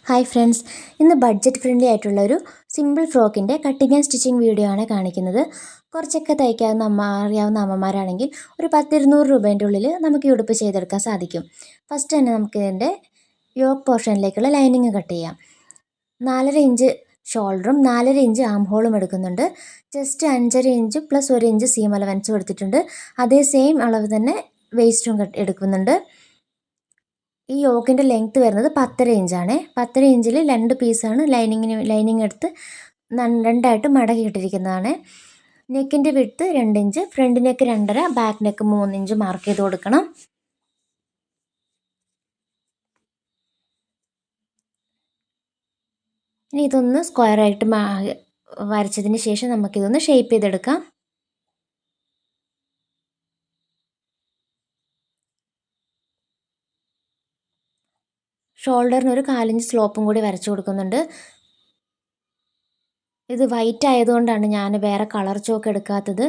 Hi friends, ഇന്ന് budget friendly ആയിട്ടുള്ളൊരു simple ഫ്രോക്കിൻ്റെ കട്ടിങ് ആൻഡ് സ്റ്റിച്ചിങ് വീഡിയോ ആണ് കാണിക്കുന്നത്. കുറച്ചൊക്കെ തയ്ക്കാവുന്ന അറിയാവുന്ന അമ്മമാരാണെങ്കിൽ ഒരു 10-200 രൂപേൻ്റെ ഉള്ളിൽ നമുക്ക് ഈ ഉടുപ്പ് ചെയ്തെടുക്കാൻ സാധിക്കും. ഫസ്റ്റ് തന്നെ നമുക്ക് ഇതിൻ്റെ യോക്ക് പോർഷനിലേക്കുള്ള ലൈനിങ് കട്ട് ചെയ്യാം. 4.5 ഇഞ്ച് ഷോൾഡറും 4.5 ഇഞ്ച് ആം ഹോളും എടുക്കുന്നുണ്ട്. Just 5.5 inch plus 1 inch seam അലവൻസും എടുത്തിട്ടുണ്ട്. അതേ സെയിം അളവ് തന്നെ വേസ്റ്റും എടുക്കുന്നുണ്ട്. ഈ യോക്കിൻ്റെ ലെങ്ത്ത് വരുന്നത് 10.5 ഇഞ്ചാണ്. 10.5 ഇഞ്ചിൽ 2 പീസാണ് ലൈനിങ് എടുത്ത് രണ്ടായിട്ട് മടക്കി ഇട്ടിരിക്കുന്നതാണ്. നെക്കിൻ്റെ width 2 inch, front neck 2.5, back neck 3 inch mark ചെയ്ത് കൊടുക്കണം. ഇനി ഇതൊന്ന് സ്ക്വയറായിട്ട് വരച്ചതിന് ശേഷം നമുക്കിതൊന്ന് ഷേപ്പ് ചെയ്തെടുക്കാം. ഷോൾഡറിന് ഒരു 1/4 ഇഞ്ച് സ്ലോപ്പും കൂടി വരച്ചു കൊടുക്കുന്നുണ്ട്. ഇത് വൈറ്റ് ആയതുകൊണ്ടാണ് ഞാൻ വേറെ കളർ ചോക്ക് എടുക്കാത്തത്.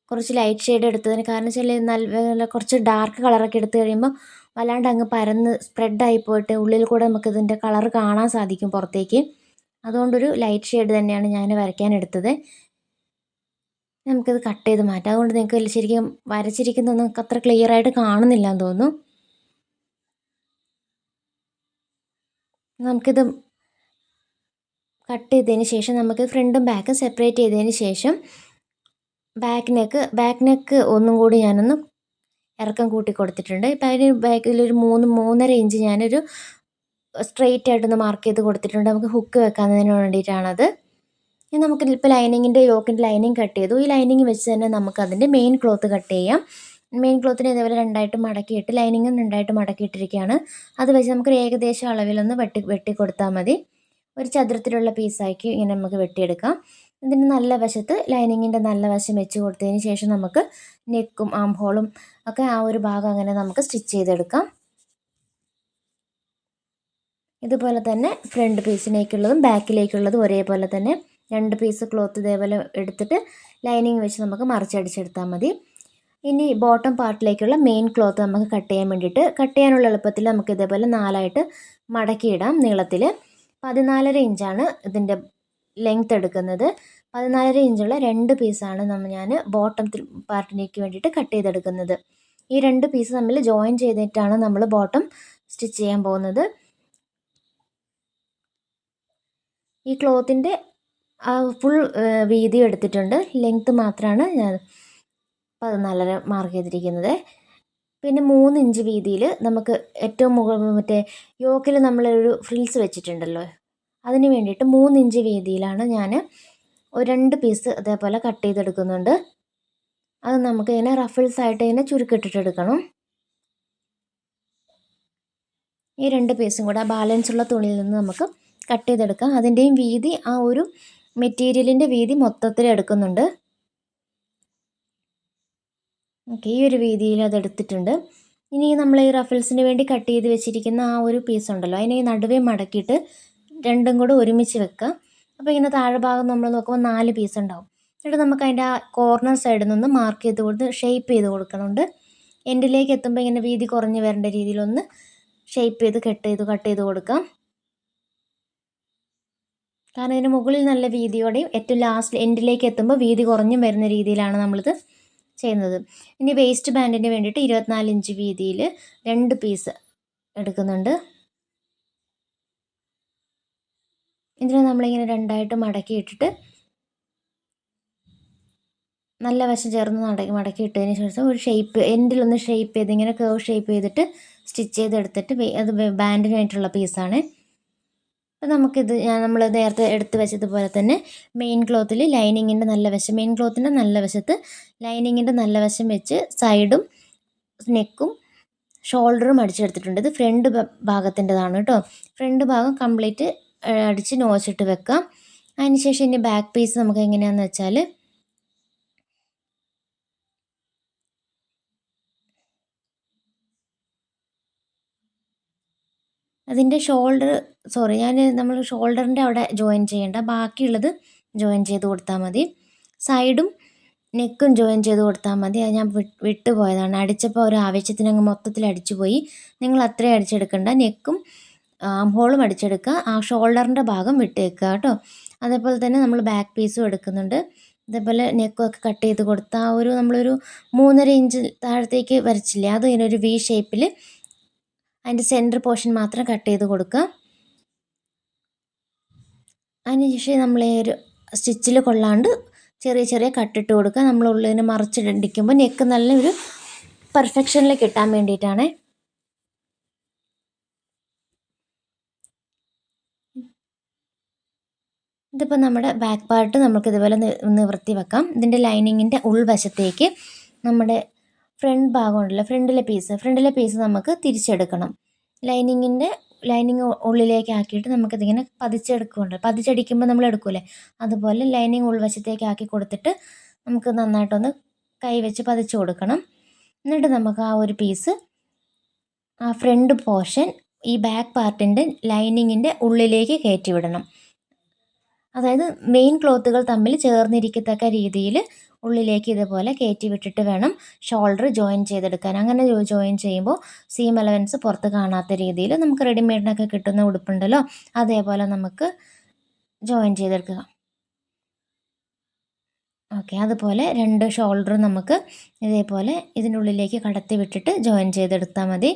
കുറച്ച് ലൈറ്റ് ഷെയ്ഡ് എടുത്തതിന് കാരണം വെച്ചാൽ നല്ല കുറച്ച് ഡാർക്ക് കളറൊക്കെ എടുത്തു കഴിയുമ്പോൾ വല്ലാണ്ട് അങ്ങ് പരന്ന് സ്പ്രെഡായി പോയിട്ട് ഉള്ളിൽ കൂടെ നമുക്കിതിൻ്റെ കളർ കാണാൻ സാധിക്കും പുറത്തേക്ക്. അതുകൊണ്ടൊരു ലൈറ്റ് ഷെയ്ഡ് തന്നെയാണ് ഞാൻ വരയ്ക്കാൻ എടുത്തത്. നമുക്കിത് കട്ട് ചെയ്ത് മാറ്റാം. അതുകൊണ്ട് നിങ്ങൾക്ക് ശരിക്കും വരച്ചിരിക്കുന്നതൊന്നും അത്ര ക്ലിയർ ആയിട്ട് കാണുന്നില്ല എന്ന് തോന്നുന്നു. നമുക്കിത് കട്ട് ചെയ്തതിന് ശേഷം നമുക്ക് ഫ്രണ്ടും ബാക്കും സെപ്പറേറ്റ് ചെയ്തതിന് ശേഷം ബാക്ക് നെക്ക് ഒന്നും കൂടി ഞാനൊന്ന് ഇറക്കം കൂട്ടി കൊടുത്തിട്ടുണ്ട്. ഇപ്പം അതിന് ബാക്കിലൊരു 3.5 ഇഞ്ച് ഞാനൊരു സ്ട്രെയിറ്റ് ആയിട്ടൊന്ന് മാർക്ക് ചെയ്ത് കൊടുത്തിട്ടുണ്ട്. നമുക്ക് ഹുക്ക് വെക്കാന്നതിന് വേണ്ടിയിട്ടാണത്. ഇനി നമുക്ക് ഇപ്പോൾ യോക്കിൻ്റെ ലൈനിങ് കട്ട് ചെയ്തു. ഈ ലൈനിങ് വെച്ച് തന്നെ നമുക്കതിൻ്റെ മെയിൻ ക്ലോത്ത് കട്ട് ചെയ്യാം. മെയിൻ ക്ലോത്തിനെ ഇതേപോലെ രണ്ടായിട്ട് മടക്കിയിട്ട് ലൈനിങ്ങും രണ്ടായിട്ട് മടക്കിയിട്ടിരിക്കുകയാണ്. അത് വെച്ച് നമുക്കൊരു ഏകദേശം അളവിലൊന്ന് വെട്ടി കൊടുത്താൽ മതി. ഒരു ചതുരത്തിലുള്ള പീസാക്കി ഇങ്ങനെ നമുക്ക് വെട്ടിയെടുക്കാം. ഇതിൻ്റെ നല്ല വശത്ത് ലൈനിങ്ങിൻ്റെ നല്ല വശം വെച്ച് കൊടുത്തതിന് ശേഷം നമുക്ക് നെക്കും ആം ഹോളും ഒക്കെ ആ ഒരു ഭാഗം അങ്ങനെ നമുക്ക് സ്റ്റിച്ച് ചെയ്തെടുക്കാം. ഇതുപോലെ തന്നെ ഫ്രണ്ട് പീസിലേക്കുള്ളതും ബാക്കിലേക്കുള്ളതും ഒരേപോലെ തന്നെ 2 പീസ് ക്ലോത്ത് ഇതേപോലെ എടുത്തിട്ട് ലൈനിങ് വെച്ച് നമുക്ക് മറിച്ചടിച്ചെടുത്താൽ മതി. ഇനി ബോട്ടം പാർട്ടിലേക്കുള്ള മെയിൻ ക്ലോത്ത് നമുക്ക് കട്ട് ചെയ്യാനുള്ള എളുപ്പത്തിൽ നമുക്ക് ഇതേപോലെ 4ആയിട്ട് മടക്കിയിടാം. നീളത്തിൽ 14.5 ഇഞ്ചാണ് ഇതിൻ്റെ ലെങ്ത്ത് എടുക്കുന്നത്. 14.5 ഇഞ്ചുള്ള 2 പീസാണ് ഞാൻ ബോട്ടം പാർട്ടിലേക്ക് വേണ്ടിയിട്ട് കട്ട് ചെയ്തെടുക്കുന്നത്. ഈ 2 പീസ് തമ്മിൽ ജോയിൻ ചെയ്തിട്ടാണ് നമ്മൾ ബോട്ടം സ്റ്റിച്ച് ചെയ്യാൻ പോകുന്നത്. ഈ ക്ലോത്തിൻ്റെ ഫുൾ വീതി എടുത്തിട്ടുണ്ട്. ലെങ്ത്ത് മാത്രമാണ് ഞാൻ 14.5 മാർക്ക് ചെയ്തിരിക്കുന്നത്. പിന്നെ 3 ഇഞ്ച് വീതിയിൽ നമുക്ക് ഏറ്റവും മറ്റേ യോക്കിൽ നമ്മളൊരു ഫ്രിൽസ് വെച്ചിട്ടുണ്ടല്ലോ, അതിന് വേണ്ടിയിട്ട് 3 ഇഞ്ച് വീതിയിലാണ് ഞാൻ 2 പീസ് അതേപോലെ കട്ട് ചെയ്തെടുക്കുന്നുണ്ട്. അത് നമുക്ക് ഇങ്ങനെ റഫിൾസ് ആയിട്ട് ഇങ്ങനെ ചുരുക്കിട്ടിട്ടെടുക്കണം. ഈ 2 പീസും കൂടെ ബാലൻസ് ഉള്ള തുണിയിൽ നിന്ന് നമുക്ക് കട്ട് ചെയ്തെടുക്കാം. അതിൻ്റെയും വീതി ആ ഒരു മെറ്റീരിയലിൻ്റെ വീതി മൊത്തത്തിൽ എടുക്കുന്നുണ്ട്. ഓക്കെ, ഈ ഒരു വീതിയിൽ അതെടുത്തിട്ടുണ്ട്. ഇനി നമ്മൾ ഈ റഫിൾസിന് വേണ്ടി കട്ട് ചെയ്ത് വെച്ചിരിക്കുന്ന ആ ഒരു പീസ് ഉണ്ടല്ലോ, അതിനെ നടുവേ മടക്കിയിട്ട് രണ്ടും കൂടെ ഒരുമിച്ച് വെക്കുക. അപ്പോൾ ഇങ്ങനെ താഴെ ഭാഗം നമ്മൾ നോക്കുമ്പോൾ 4 പീസ് ഉണ്ടാവും. എന്നിട്ട് നമുക്ക് അതിൻ്റെ ആ കോർണർ സൈഡിൽ നിന്ന് മാർക്ക് ചെയ്ത് കൊടുത്ത് ഷേപ്പ് ചെയ്ത് കൊടുക്കണമുണ്ട്. എൻഡിലേക്ക് എത്തുമ്പോൾ ഇങ്ങനെ വീതി കുറഞ്ഞ് വരേണ്ട രീതിയിലൊന്ന് ഷേപ്പ് ചെയ്ത് കട്ട് ചെയ്ത് കൊടുക്കാം. കാരണം ഇതിന് മുകളിൽ നല്ല വീതിയോടെയും ഏറ്റവും ലാസ്റ്റ് എൻഡിലേക്ക് എത്തുമ്പോൾ വീതി കുറഞ്ഞും വരുന്ന രീതിയിലാണ് നമ്മളിത് ചെയ്യുന്നത്. ഇനി വേസ്റ്റ് ബാൻഡിന് വേണ്ടിയിട്ട് 24 ഇഞ്ച് വീതിയിൽ 2 പീസ് എടുക്കുന്നുണ്ട്. ഇതിനെ നമ്മളിങ്ങനെ രണ്ടായിട്ട് മടക്കിയിട്ടിട്ട് നല്ല വശം ചേർന്ന് മടക്കി ഇട്ടതിന് ശേഷം ഒരു ഷേപ്പ് എൻഡിലൊന്ന് ഷേപ്പ് ചെയ്ത് ഇങ്ങനെ കേർവ് ഷേപ്പ് ചെയ്തിട്ട് സ്റ്റിച്ച് ചെയ്തെടുത്തിട്ട് അത് ബാൻഡിനായിട്ടുള്ള പീസാണ്. അപ്പോൾ നമുക്കിത് നമ്മൾ നേരത്തെ എടുത്ത് വെച്ചതുപോലെ തന്നെ മെയിൻ ക്ലോത്തിൻ്റെ നല്ല വശത്ത് ലൈനിങ്ങിൻ്റെ നല്ല വശം വെച്ച് സൈഡും നെക്കും ഷോൾഡറും അടിച്ചെടുത്തിട്ടുണ്ട്. ഇത് ഫ്രണ്ട് ഭാഗത്തിൻ്റെതാണ് കേട്ടോ. ഫ്രണ്ട് ഭാഗം കംപ്ലീറ്റ് അടിച്ച് നോച്ചിട്ട് വെക്കാം. അതിനുശേഷം ഇനി ബാക്ക് പീസ് നമുക്ക് എങ്ങനെയാണെന്ന് വെച്ചാൽ അതിൻ്റെ നമ്മൾ ഷോൾഡറിൻ്റെ അവിടെ ജോയിൻ ചെയ്യേണ്ട, ബാക്കിയുള്ളത് ജോയിൻ ചെയ്ത് കൊടുത്താൽ മതി. സൈഡും നെക്കും ജോയിൻ ചെയ്ത് കൊടുത്താൽ മതി. അത് ഞാൻ വിട്ടുപോയതാണ്. അടിച്ചപ്പോൾ ഒരു ആവേശത്തിന് അങ്ങ് മൊത്തത്തിൽ അടിച്ചു പോയി. നിങ്ങൾ അത്രയും അടിച്ചെടുക്കണ്ട. നെക്കും ആം ഹോളും അടിച്ചെടുക്കുക. ആ ഷോൾഡറിൻ്റെ ഭാഗം വിട്ടേക്കുക കേട്ടോ. അതേപോലെ തന്നെ നമ്മൾ ബാക്ക് പീസും എടുക്കുന്നുണ്ട്. അതേപോലെ നെക്കൊക്കെ കട്ട് ചെയ്ത് കൊടുത്ത് ആ ഒരു നമ്മളൊരു 3.5 ഇഞ്ച് താഴത്തേക്ക് വരച്ചില്ലേ, അത് ഇങ്ങനെ ഒരു വി ഷേപ്പിൽ അതിൻ്റെ സെൻറ്റർ പോർഷൻ മാത്രം കട്ട് ചെയ്ത് കൊടുക്കുക. അതിനുശേഷം നമ്മൾ ഈ ഒരു സ്റ്റിച്ചിൽ കൊള്ളാണ്ട് ചെറിയ ചെറിയ കട്ടിട്ട് കൊടുക്കുക. നമ്മൾ ഉള്ളിന് മറിച്ചിടിക്കുമ്പോൾ നെക്ക് നല്ലൊരു പെർഫെക്ഷനിൽ കിട്ടാൻ വേണ്ടിയിട്ടാണ്. ഇതിപ്പോൾ നമ്മുടെ ബാക്ക് പാർട്ട് നമുക്ക് ഇതുപോലെ നിവർത്തി വെക്കാം. ഇതിൻ്റെ ലൈനിങ്ങിൻ്റെ ഉൾവശത്തേക്ക് നമ്മുടെ ഫ്രണ്ട് ഭാഗം ഉണ്ടല്ലോ, ഫ്രണ്ടിലെ പീസ് നമുക്ക് തിരിച്ചെടുക്കണം. ലൈനിങ് ഉള്ളിലേക്ക് ആക്കിയിട്ട് നമുക്കിതിങ്ങനെ പതിച്ചടിക്കുമ്പോൾ നമ്മൾ എടുക്കൂലേ, അതുപോലെ ലൈനിങ് ഉൾവശത്തേക്ക് ആക്കി കൊടുത്തിട്ട് നമുക്ക് നന്നായിട്ടൊന്ന് കൈ വെച്ച് പതിച്ചു കൊടുക്കണം. എന്നിട്ട് നമുക്ക് ആ ഒരു പീസ് ആ ഫ്രണ്ട് പോർഷൻ ഈ ബാക്ക് പാർട്ടിൻ്റെ ലൈനിങ്ങിൻ്റെ ഉള്ളിലേക്ക് കയറ്റി വിടണം. അതായത് മെയിൻ ക്ലോത്തുകൾ തമ്മിൽ ചേർന്നിരിക്കത്തക്ക രീതിയിൽ ഉള്ളിലേക്ക് ഇതുപോലെ കയറ്റി വിട്ടിട്ട് വേണം ഷോൾഡർ ജോയിൻ ചെയ്തെടുക്കാൻ. അങ്ങനെ ജോയിൻ ചെയ്യുമ്പോൾ സീം അലവൻസ് പുറത്ത് കാണാത്ത രീതിയിൽ നമുക്ക് റെഡിമെയ്ഡിനൊക്കെ കിട്ടുന്ന ഉടുപ്പുണ്ടല്ലോ, അതേപോലെ നമുക്ക് ജോയിൻ ചെയ്തെടുക്കുക. ഓക്കെ, അതുപോലെ 2 ഷോൾഡറും നമുക്ക് ഇതേപോലെ ഇതിൻ്റെ ഉള്ളിലേക്ക് കടത്തി വിട്ടിട്ട് ജോയിൻ ചെയ്തെടുത്താൽ മതി.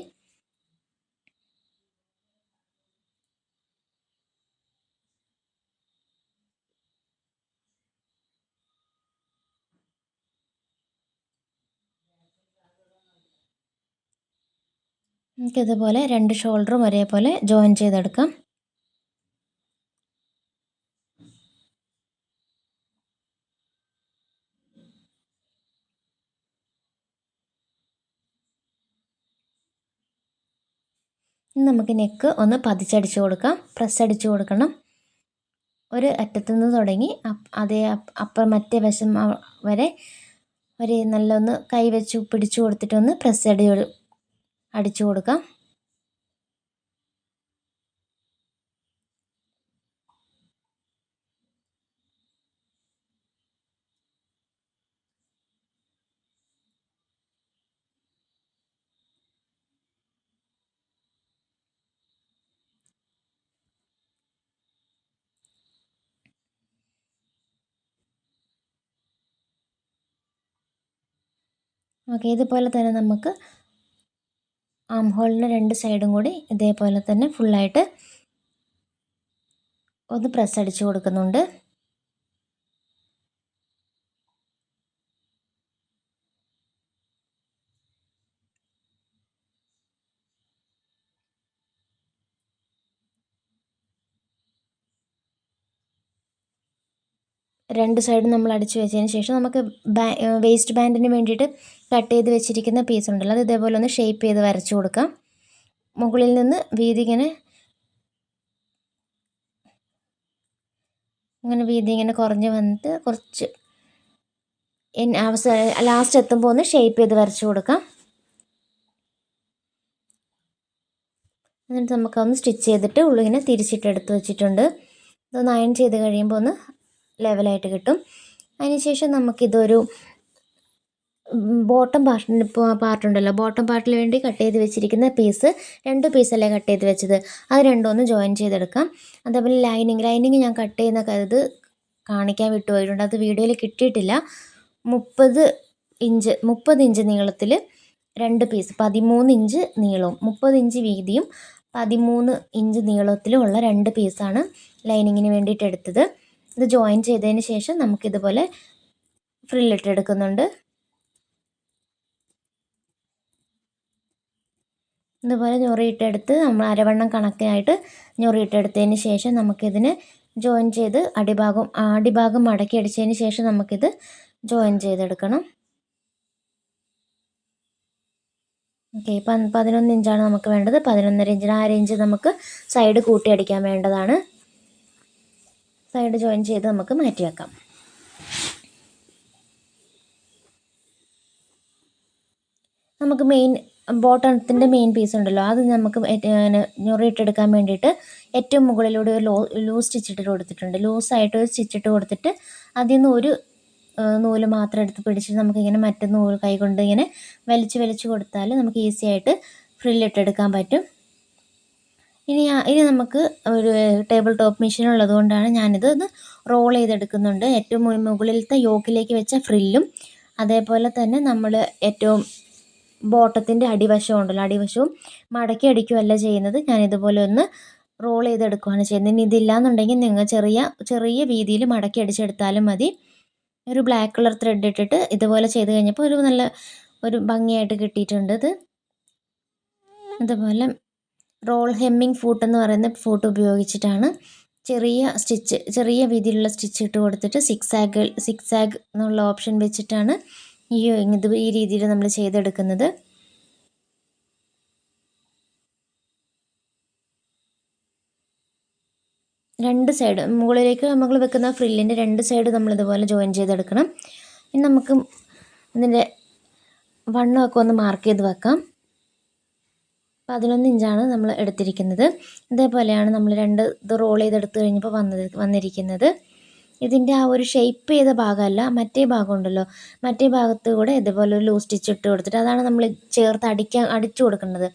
നമുക്കിതുപോലെ 2 ഷോൾഡറും ഒരേപോലെ ജോയിൻ ചെയ്തെടുക്കാം. നമുക്ക് നെക്ക് ഒന്ന് പതിച്ചടിച്ച് കൊടുക്കാം, പ്രസ് അടിച്ച് കൊടുക്കണം. ഒരു അറ്റത്തുനിന്ന് തുടങ്ങി അപ്പുറം മറ്റേ വശം വരെ ഒരു നല്ലൊന്ന് കൈ വെച്ച് പിടിച്ചു കൊടുത്തിട്ടൊന്ന് പ്രസ് അടിച്ചു കൊടുക്കാം. ഓക്കെ, ഇതുപോലെ തന്നെ നമുക്ക് ആം ഹോളിൻ്റെ 2 സൈഡും കൂടി ഇതേപോലെ തന്നെ ഫുള്ളായിട്ട് ഒന്ന് പ്രസ് അടിച്ച് കൊടുക്കുന്നുണ്ട്. രണ്ട് സൈഡും നമ്മൾ അടിച്ച് വെച്ചതിന് ശേഷം നമുക്ക് വേസ്റ്റ് ബാൻഡിന് വേണ്ടിയിട്ട് കട്ട് ചെയ്ത് വെച്ചിരിക്കുന്ന പീസ് ഉണ്ടല്ലോ, അത് ഇതേപോലെ ഒന്ന് ഷേപ്പ് ചെയ്ത് വരച്ചു കൊടുക്കാം. മുകളിൽ നിന്ന് വീതി ഇങ്ങനെ കുറഞ്ഞ് വന്നിട്ട് കുറച്ച് ലാസ്റ്റ് എത്തുമ്പോൾ ഒന്ന് ഷേപ്പ് ചെയ്ത് വരച്ചു കൊടുക്കാം. എന്നിട്ട് നമുക്കൊന്ന് സ്റ്റിച്ച് ചെയ്തിട്ട് ഉള്ളിങ്ങനെ തിരിച്ചിട്ട് എടുത്ത് വെച്ചിട്ടുണ്ട്. ഇതൊന്ന് അയൺ ചെയ്ത് കഴിയുമ്പോൾ ഒന്ന് ലെവലായിട്ട് കിട്ടും. അതിനുശേഷം നമുക്കിതൊരു ബോട്ടം പാർട്ടുണ്ടല്ലോ, ബോട്ടം പാർട്ടിൽ വേണ്ടി കട്ട് ചെയ്ത് വെച്ചിരിക്കുന്ന പീസ് 2 പീസല്ലേ കട്ട് ചെയ്ത് വെച്ചത്, അത് രണ്ടും ഒന്ന് ജോയിൻ ചെയ്തെടുക്കാം. അതേപോലെ ലൈനിങ് ഞാൻ കട്ട് ചെയ്യുന്ന ഇത് കാണിക്കാൻ വിട്ടുപോയിട്ടുണ്ട്, അത് വീഡിയോയിൽ കിട്ടിയിട്ടില്ല. 30 ഇഞ്ച് നീളത്തിൽ 2 പീസ്, 13 ഇഞ്ച് നീളവും 30 ഇഞ്ച് വീതിയും 13 ഇഞ്ച് നീളത്തിലുമുള്ള 2 പീസാണ് ലൈനിങ്ങിന് വേണ്ടിയിട്ട് എടുത്തത്. ഇത് ജോയിൻ ചെയ്തതിന് ശേഷം നമുക്കിതുപോലെ ഫ്രില്ലിട്ടെടുക്കുന്നുണ്ട്. ഇതുപോലെ ഞൊറിയിട്ടെടുത്ത് നമ്മൾ അരവണ്ണം കണക്കായിട്ട് ഞൊറിയിട്ടെടുത്തതിന് ശേഷം നമുക്കിതിന് ജോയിൻ ചെയ്ത് അടിഭാഗം മടക്കി അടിച്ചതിന് ശേഷം നമുക്കിത് ജോയിൻ ചെയ്തെടുക്കണം. ഓക്കെ, 11 ഇഞ്ചാണ് നമുക്ക് വേണ്ടത്. 11.5 ഇഞ്ചിന് 1/2 ഇഞ്ച് നമുക്ക് സൈഡ് കൂട്ടി അടിക്കാൻ വേണ്ടതാണ്. സൈഡ് ജോയിൻ ചെയ്ത് നമുക്ക് മാറ്റി വെക്കാം. നമുക്ക് ബോട്ടത്തിൻ്റെ മെയിൻ പീസ് ഉണ്ടല്ലോ, അത് നമുക്ക് ഞൊറിയിട്ടെടുക്കാൻ വേണ്ടിയിട്ട് ഏറ്റവും മുകളിലൂടെ ഒരു ലൂസ് സ്റ്റിച്ചിട്ട് കൊടുത്തിട്ടുണ്ട്. ലൂസായിട്ട് ഒരു സ്റ്റിച്ചിട്ട് കൊടുത്തിട്ട് അതിൽ നിന്ന് ഒരു നൂല് മാത്രം എടുത്ത് പിടിച്ചിട്ട് നമുക്കിങ്ങനെ മറ്റേ നൂല് കൈ കൊണ്ട് ഇങ്ങനെ വലിച്ച് കൊടുത്താൽ നമുക്ക് ഈസി ആയിട്ട് ഫ്രില്ലിട്ടെടുക്കാൻ പറ്റും. ഇനി നമുക്ക് ഒരു ടേബിൾ ടോപ്പ് മെഷീൻ ഉള്ളതുകൊണ്ടാണ് ഞാനിത് ഒന്ന് റോൾ ചെയ്തെടുക്കുന്നുണ്ട്. ഏറ്റവും മുകളിലത്തെ യോക്കിലേക്ക് വെച്ച ഫ്രില്ലും അതേപോലെ തന്നെ നമ്മൾ ഏറ്റവും ബോട്ടത്തിൻ്റെ അടിവശവും മടക്കി അടിക്കുകയല്ല ചെയ്യുന്നത്. ഞാനിതുപോലെ ഒന്ന് റോൾ ചെയ്തെടുക്കുകയാണ് ചെയ്യുന്നത്. ഇനി ഇതില്ലാന്നുണ്ടെങ്കിൽ നിങ്ങൾ ചെറിയ വീതിയിൽ മടക്കി അടിച്ചെടുത്താലും മതി. ഒരു ബ്ലാക്ക് കളർ ത്രെഡ് ഇട്ടിട്ട് ഇതുപോലെ ചെയ്ത് കഴിഞ്ഞപ്പോൾ ഒരു ഭംഗിയായിട്ട് കിട്ടിയിട്ടുണ്ട്. അതുപോലെ റോൾ ഹെമ്മിങ് ഫൂട്ട് എന്ന് പറയുന്ന ഫൂട്ട് ഉപയോഗിച്ചിട്ടാണ് ചെറിയ വീതിയിലുള്ള സ്റ്റിച്ച് ഇട്ട് കൊടുത്തിട്ട് സിക്സാഗ് എന്നുള്ള ഓപ്ഷൻ വെച്ചിട്ടാണ് ഈ രീതിയിൽ നമ്മൾ ചെയ്തെടുക്കുന്നത്. രണ്ട് സൈഡ് മുകളിലേക്ക് നമ്മൾ വെക്കുന്ന ഫ്രില്ലിൻ്റെ രണ്ട് സൈഡ് നമ്മളിതുപോലെ ജോയിൻ ചെയ്തെടുക്കണം. ഇനി നമുക്ക് ഇതിൻ്റെ വണ്ണമൊക്കെ ഒന്ന് മാർക്ക് ചെയ്ത് വെക്കാം. 11 ഇഞ്ചാണ് നമ്മൾ എടുത്തിരിക്കുന്നത്. ഇതേപോലെയാണ് നമ്മൾ ഇത് റോൾ ചെയ്തെടുത്ത് കഴിഞ്ഞപ്പോൾ വന്നിരിക്കുന്നത്. ഇതിൻ്റെ ആ ഒരു ഷേപ്പ് ചെയ്ത ഭാഗമല്ല, മറ്റേ ഭാഗം ഉണ്ടല്ലോ, മറ്റേ ഭാഗത്ത് കൂടെ ഇതുപോലെ ഒരു ലൂസ് സ്റ്റിച്ച് ഇട്ട് കൊടുത്തിട്ട് അതാണ് നമ്മൾ ചേർത്ത് അടിച്ചു കൊടുക്കുന്നത്.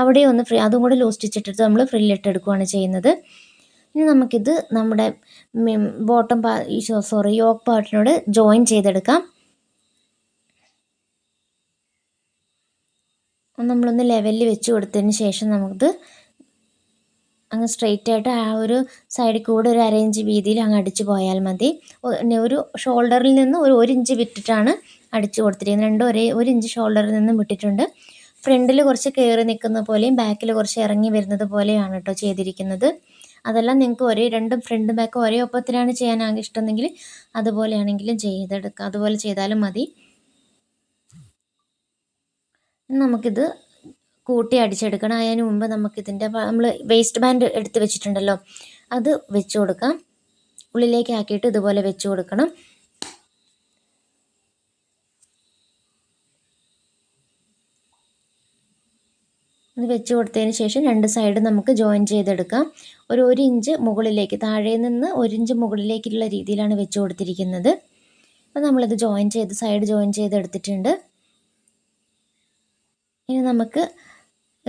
അവിടെ ഒന്ന് അതും കൂടെ ലൂസ് സ്റ്റിച്ച് ഇട്ടിട്ട് നമ്മൾ ഫ്രില്ലിട്ടെടുക്കുകയാണ് ചെയ്യുന്നത്. ഇനി നമുക്കിത് നമ്മുടെ യോക്ക് പാർട്ടിനോട് ജോയിൻ ചെയ്തെടുക്കാം. നമ്മളൊന്ന് ലെവലിൽ വെച്ച് കൊടുത്തതിന് ശേഷം നമുക്കിത് അങ്ങ് സ്ട്രെയിറ്റ് ആയിട്ട് ആ ഒരു സൈഡിൽ കൂടെ ഒരു 1/2 ഇഞ്ച് വീതിയിൽ അങ്ങ് അടിച്ചു പോയാൽ മതി. ഒരു ഷോൾഡറിൽ നിന്ന് ഒരു 1 ഇഞ്ച് വിട്ടിട്ടാണ് അടിച്ചു കൊടുത്തിരിക്കുന്നത്. 1 ഇഞ്ച് ഷോൾഡറിൽ നിന്നും വിട്ടിട്ടുണ്ട്. ഫ്രണ്ടിൽ കുറച്ച് കയറി നിൽക്കുന്ന പോലെയും ബാക്കിൽ കുറച്ച് ഇറങ്ങി വരുന്നത് പോലെയാണ് കേട്ടോ ചെയ്തിരിക്കുന്നത്. അതെല്ലാം നിങ്ങൾക്ക് രണ്ടും ഫ്രണ്ടും ബാക്കും ഒരേ ഒപ്പത്തിനാണ് ചെയ്യാൻ ഇഷ്ടമെങ്കിൽ അതുപോലെയാണെങ്കിലും ചെയ്തെടുക്കാം. അതുപോലെ ചെയ്താലും മതി. നമുക്കിത് കൂട്ടി അടിച്ചെടുക്കണം. അതിന് മുമ്പ് നമുക്കിതിൻ്റെ നമ്മൾ വേസ്റ്റ് ബാൻഡ് എടുത്ത് വെച്ചിട്ടുണ്ടല്ലോ, അത് വെച്ച് കൊടുക്കാം. ഉള്ളിലേക്ക് ആക്കിയിട്ട് ഇതുപോലെ വെച്ച് കൊടുക്കണം. ഇത് വെച്ച് കൊടുത്തതിന് ശേഷം രണ്ട് സൈഡ് നമുക്ക് ജോയിൻ ചെയ്തെടുക്കാം. ഒരു ഇഞ്ച് മുകളിലേക്ക്, താഴെ നിന്ന് 1 ഇഞ്ച് മുകളിലേക്കുള്ള രീതിയിലാണ് വെച്ച് കൊടുത്തിരിക്കുന്നത്. അപ്പോൾ നമ്മളിത് സൈഡ് ജോയിൻ ചെയ്തെടുത്തിട്ടുണ്ട്. ഇനി നമുക്ക്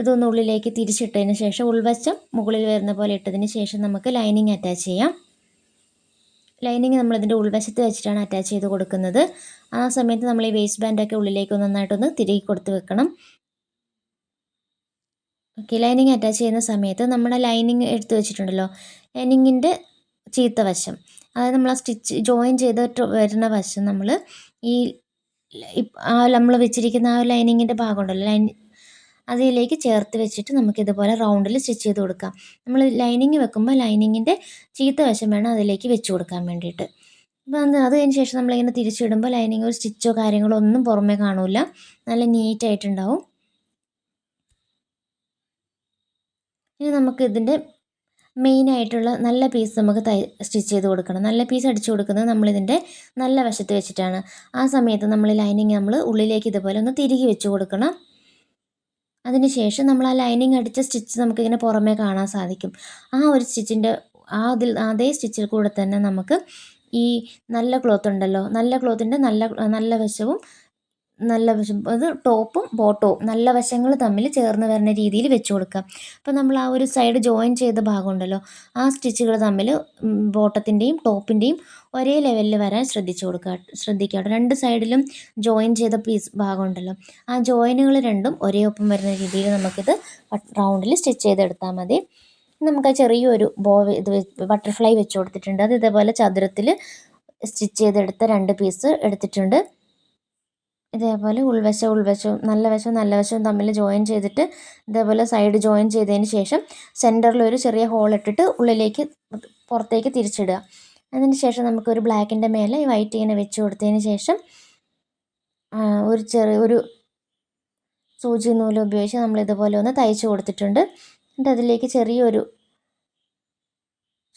ഇതൊന്ന് ഉള്ളിലേക്ക് തിരിച്ചിട്ടതിന് ശേഷം ഉൾവശം മുകളിൽ വരുന്ന പോലെ ഇട്ടതിന് ശേഷം നമുക്ക് ലൈനിങ് അറ്റാച്ച് ചെയ്യാം. ലൈനിങ് നമ്മളിതിൻ്റെ ഉൾവശത്ത് വെച്ചിട്ടാണ് അറ്റാച്ച് ചെയ്ത് കൊടുക്കുന്നത്. ആ സമയത്ത് നമ്മൾ ഈ വേസ്റ്റ് ബാൻഡൊക്കെ ഉള്ളിലേക്ക് നന്നായിട്ടൊന്ന് തിരികെ കൊടുത്ത് വെക്കണം. ഓക്കെ, ലൈനിങ് അറ്റാച്ച് ചെയ്യുന്ന സമയത്ത് നമ്മുടെ ലൈനിങ് എടുത്ത് വെച്ചിട്ടുണ്ടല്ലോ, ലൈനിങ്ങിൻ്റെ ചീത്ത വശം, അതായത് നമ്മൾ ആ സ്റ്റിച്ച് ജോയിൻ ചെയ്തിട്ട് വരുന്ന വശം നമ്മൾ നമ്മൾ വെച്ചിരിക്കുന്ന ആ ലൈനിങ്ങിൻ്റെ ഭാഗം ഉണ്ടല്ലോ, അതിലേക്ക് ചേർത്ത് വെച്ചിട്ട് നമുക്കിതുപോലെ റൗണ്ടിൽ സ്റ്റിച്ച് ചെയ്ത് കൊടുക്കാം. നമ്മൾ ലൈനിങ് വെക്കുമ്പോൾ ലൈനിങ്ങിൻ്റെ ചീത്ത വശം വേണം അതിലേക്ക് വെച്ച് കൊടുക്കാൻ വേണ്ടിയിട്ട്. അപ്പോൾ അത് കഴിഞ്ഞ ശേഷം നമ്മളിങ്ങനെ തിരിച്ചിടുമ്പോൾ ലൈനിങ് ഒരു സ്റ്റിച്ചോ കാര്യങ്ങളോ ഒന്നും പുറമേ കാണില്ല, നല്ല നീറ്റായിട്ടുണ്ടാവും. ഇനി നമുക്ക് ഇതിൻ്റെ മെയിനായിട്ടുള്ള നല്ല പീസ് നമുക്ക് സ്റ്റിച്ച് ചെയ്ത് കൊടുക്കണം. നല്ല പീസ് അടിച്ചു കൊടുക്കുന്നത് നമ്മളിതിൻ്റെ നല്ല വശത്ത് വെച്ചിട്ടാണ്. ആ സമയത്ത് നമ്മൾ ലൈനിങ് ഉള്ളിലേക്ക് ഇതുപോലെ ഒന്ന് തിരികെ വെച്ച് കൊടുക്കണം. അതിനുശേഷം നമ്മൾ ആ ലൈനിങ് അടിച്ച സ്റ്റിച്ച് നമുക്കിങ്ങനെ പുറമേ കാണാൻ സാധിക്കും. ആ ഒരു സ്റ്റിച്ചിൻ്റെ അതേ സ്റ്റിച്ചിൽ കൂടെ തന്നെ നമുക്ക് ഈ നല്ല ക്ലോത്ത് ഉണ്ടല്ലോ, നല്ല ക്ലോത്തിൻ്റെ നല്ല വശവും അത് ടോപ്പും ബോട്ടവും നല്ല വശങ്ങൾ തമ്മിൽ ചേർന്ന് വരുന്ന രീതിയിൽ വെച്ച് കൊടുക്കാം. അപ്പോൾ നമ്മൾ ആ ഒരു സൈഡ് ജോയിൻ ചെയ്ത ഭാഗം ഉണ്ടല്ലോ, ആ സ്റ്റിച്ചുകൾ തമ്മിൽ ബോട്ടത്തിൻ്റെയും ടോപ്പിൻ്റെയും ഒരേ ലെവലിൽ വരാൻ ശ്രദ്ധിക്കുക. രണ്ട് സൈഡിലും ജോയിൻ ചെയ്ത ഭാഗം ഉണ്ടല്ലോ, ആ ജോയിനുകൾ രണ്ടും ഒരേ ഒപ്പം വരുന്ന രീതിയിൽ നമുക്കിത് റൗണ്ടിൽ സ്റ്റിച്ച് ചെയ്തെടുത്താൽ മതി. നമുക്ക് ആ ചെറിയൊരു ബട്ടർഫ്ലൈ വെച്ച് കൊടുത്തിട്ടുണ്ട്. അത് ഇതേപോലെ ചതുരത്തിൽ സ്റ്റിച്ച് ചെയ്തെടുത്ത 2 പീസ് എടുത്തിട്ടുണ്ട്. ഇതേപോലെ ഉൾവശവും നല്ല വശവും തമ്മിൽ ജോയിൻ ചെയ്തിട്ട് ഇതേപോലെ സൈഡ് ജോയിൻ ചെയ്തതിന് ശേഷം സെൻറ്ററിൽ ഒരു ചെറിയ ഹോൾ ഇട്ടിട്ട് ഉള്ളിലേക്ക് പുറത്തേക്ക് തിരിച്ചിടുക. അതിന് ശേഷം നമുക്കൊരു ബ്ലാക്കിൻ്റെ മേലെ ഈ വൈറ്റ് ഇങ്ങനെ വെച്ച് കൊടുത്തതിന് ശേഷം ഒരു സൂചി നൂല് ഉപയോഗിച്ച് നമ്മൾ ഇതുപോലെ ഒന്ന് തയ്ച്ച് കൊടുത്തിട്ടുണ്ട്. എന്നിട്ട് അതിലേക്ക്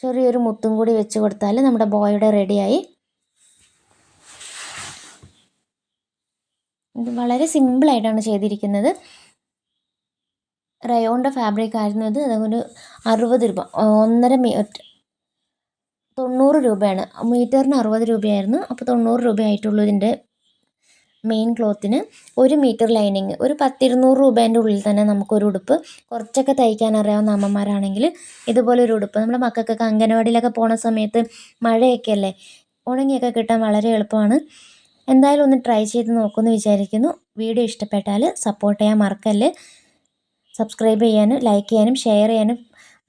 ചെറിയൊരു മുത്തും കൂടി വെച്ച് കൊടുത്താൽ നമ്മുടെ ബോയുടെ റെഡിയായി. ഇത് വളരെ സിമ്പിളായിട്ടാണ് ചെയ്തിരിക്കുന്നത്. റയോണിൻ്റെ ഫാബ്രിക് ആയിരുന്നു ഇത്. അതൊരു 60 രൂപ, 90 രൂപയാണ്. മീറ്ററിന് 60 രൂപയായിരുന്നു. അപ്പോൾ 90 രൂപയായിട്ടുള്ളൂ ഇതിൻ്റെ മെയിൻ ക്ലോത്തിന് 1 മീറ്റർ ലൈനിങ് ഒരു 10-200 രൂപേൻ്റെ ഉള്ളിൽ തന്നെ നമുക്കൊരു ഉടുപ്പ് കുറച്ചൊക്കെ തയ്ക്കാൻ അറിയാവുന്ന അമ്മമാരാണെങ്കിൽ ഇതുപോലൊരു ഉടുപ്പ് നമ്മുടെ മക്കൾക്കൊക്കെ അംഗനവാടിയിലൊക്കെ പോണ സമയത്ത് മഴയൊക്കെ അല്ലേ, ഉണങ്ങിയൊക്കെ കിട്ടാൻ വളരെ എളുപ്പമാണ്. എന്തായാലും ഒന്ന് ട്രൈ ചെയ്ത് നോക്കുമെന്ന് വിചാരിക്കുന്നു. വീഡിയോ ഇഷ്ടപ്പെട്ടാൽ സപ്പോർട്ട് ചെയ്യാൻ മറക്കല്ല്. സബ്സ്ക്രൈബ് ചെയ്യാനും ലൈക്ക് ചെയ്യാനും ഷെയർ ചെയ്യാനും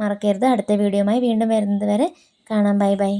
മറക്കരുത്. അടുത്ത വീഡിയോയുമായി വീണ്ടും വരുന്നത് വരെ കാണാം. Bye bye.